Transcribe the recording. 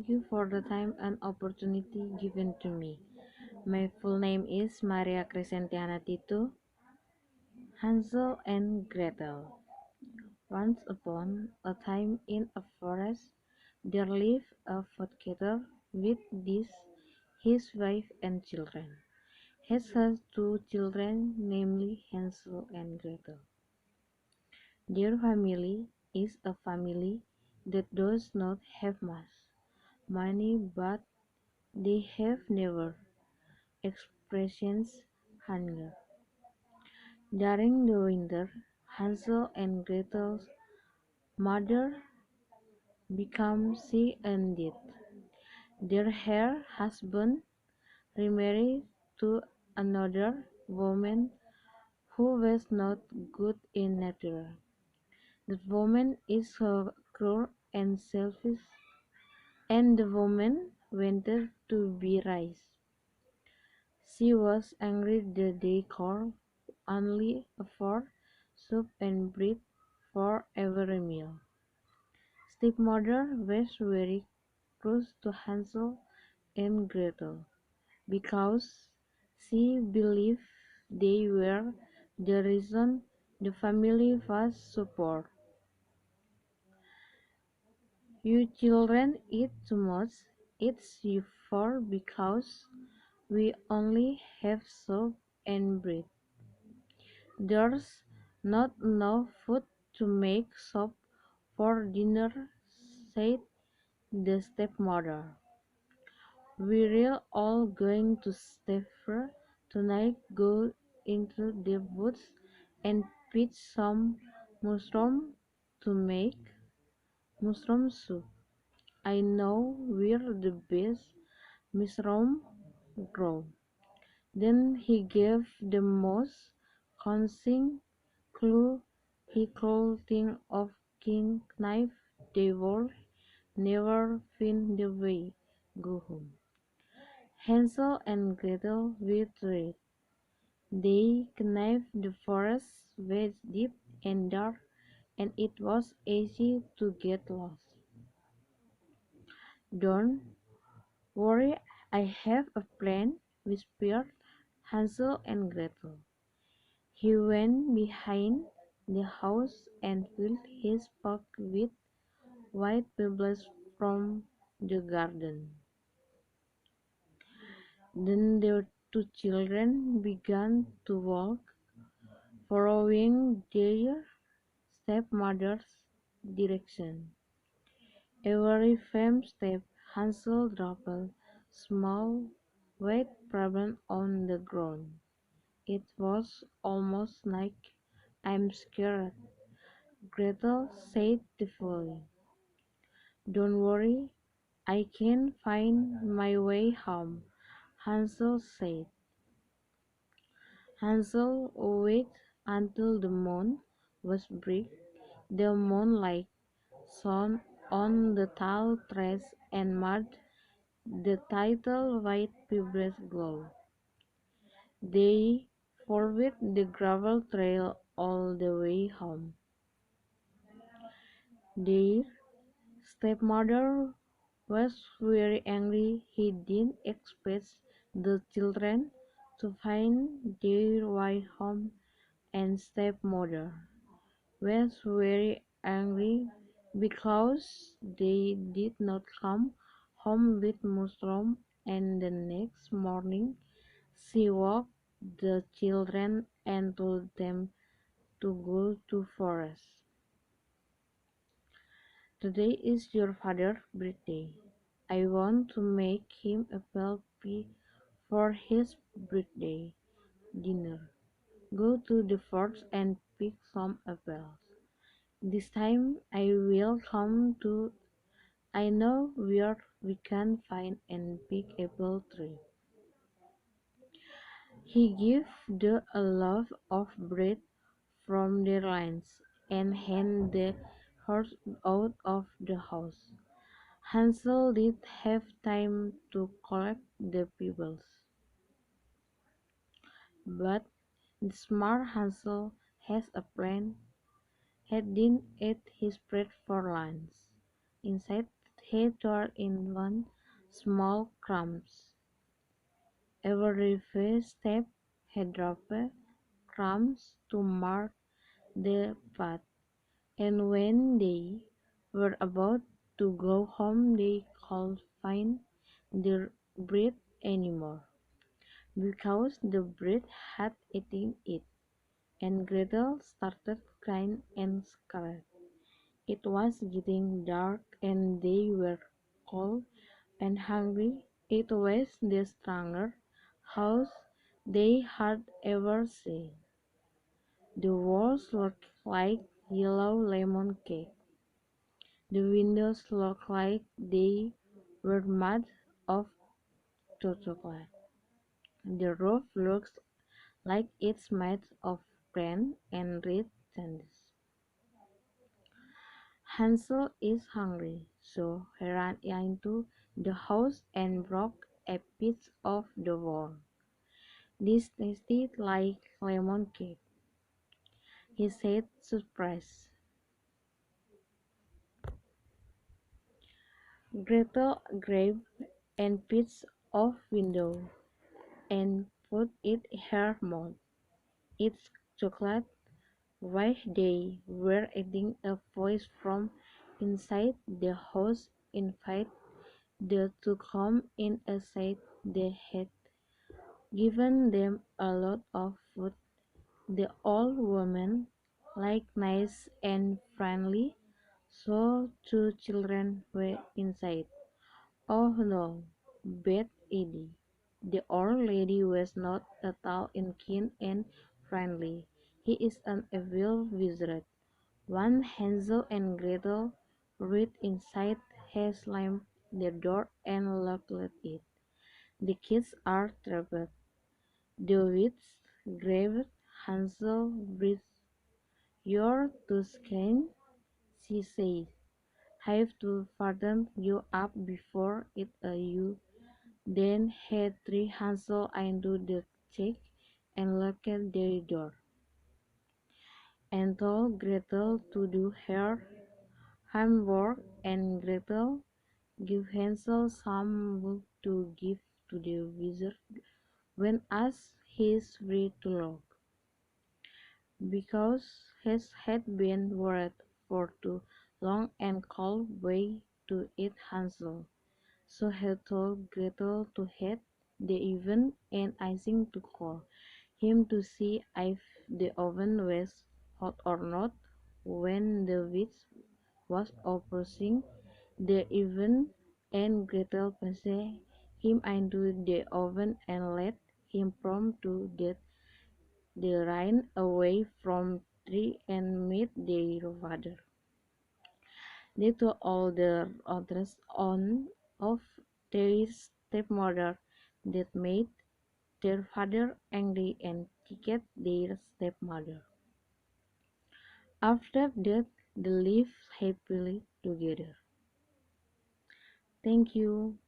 thank you for the time and opportunity given to me. My full name is Maria Crescentiana Tito. Hansel and Gretel. Once upon a time in a forest, there lived a woodcutter with his wife and children. He has two children, namely Hansel and Gretel. Their family is a family that does not have much money, but they have never experienced hunger. During the winter, Hansel and Gretel's mother became sick and died. Their husband remarried to another woman who was not good in nature. That woman is so cruel and selfish, and the woman wanted to be rich. She was angry that they could only afford soup and bread for every meal. Stepmother was very close to Hansel and Gretel because she believed they were the reason the family was so poor. You children eat too much, it's your fault because we only have soup and bread. There's not enough food to make soup for dinner, said the stepmother. We're all going to Stepher tonight. Go into the woods and pick some mushroom to make mushroom soup. I know where the best mushroom grow. Then he gave the most convincing clue he could think of. King knife. They would never find the way go home. Hansel and Gretel withdrew. They connived. The forest was deep and dark, and it was easy to get lost. Don't worry, I have a plan, whispered Hansel and Gretel. He went behind the house and filled his pocket with white pebbles from the garden. Then the two children began to walk, following their stepmother's direction. Every firm step, Hansel dropped a small white pebble on the ground. It was almost like I'm scared, Gretel said tearfully. Don't worry, I can find my way home, Hansel said. Hansel waited until the moon was bright. The moonlight shone on the tall trees and made the tiny white pebbles glow. They followed the gravel trail all the way home. Their stepmother was very angry. He didn't expect the children to find their way home, and stepmother was very angry because they did not come home with mushroom, and the next morning she woke the children and told them to go to forest. Today is your father's birthday. I want to make him a pie for his birthday dinner. Go to the forest and pick some apples. This time I will come to. I know where we can find and pick apple tree. He gave the a loaf of bread from their lines and handed the horse out of the house. Hansel did have time to collect the pebbles, but the smart Hansel has a plan. He didn't eat his bread for lunch. Instead, he tore in one small crumbs. Every step he dropped crumbs to mark the path, and when they were about to go home they could find their bread anymore, because the bread had eaten it, and Gretel started crying and scared. It was getting dark and they were cold and hungry. It was the strangest house they had ever seen. The walls looked like yellow lemon cake. The windows looked like they were made of chocolate. The roof looks like it's made of bran and red sands. Hansel is hungry, so he ran into the house and broke a piece of the wall. "This tasted like lemon cake," he said, surprised. Gretel grabbed a piece of window and put it in her mouth. "It's chocolate." While they were eating, a voice from inside the house invited them to come in and said they had given them a lot of food. The old woman looked nice and friendly, so two children were inside. "Oh no," begged Edie. The old lady was not at all kind and friendly. "He is an evil wizard." When Hansel and Gretel reached inside, he slammed the door and locked it. "The kids are trapped." The witch grabbed Hansel by "You're too skinny," she said. "I've to fatten you up before it you." Then he threw Hansel into the cheek and locked the door, and told Gretel to do her homework, and Gretel gave Hansel some wood to give to the wizard when asked his free to look, because he had been worried for too long and could wait to eat Hansel. So he told Gretel to heat the oven and icing to cool him to see if the oven was hot or not. When the witch was approaching the oven, and Gretel pushed him into the oven and led him from to get the rain away from tree and meet their father. They told all the others on of their stepmother that made their father angry and kicked their stepmother. After that, they lived happily together. Thank you.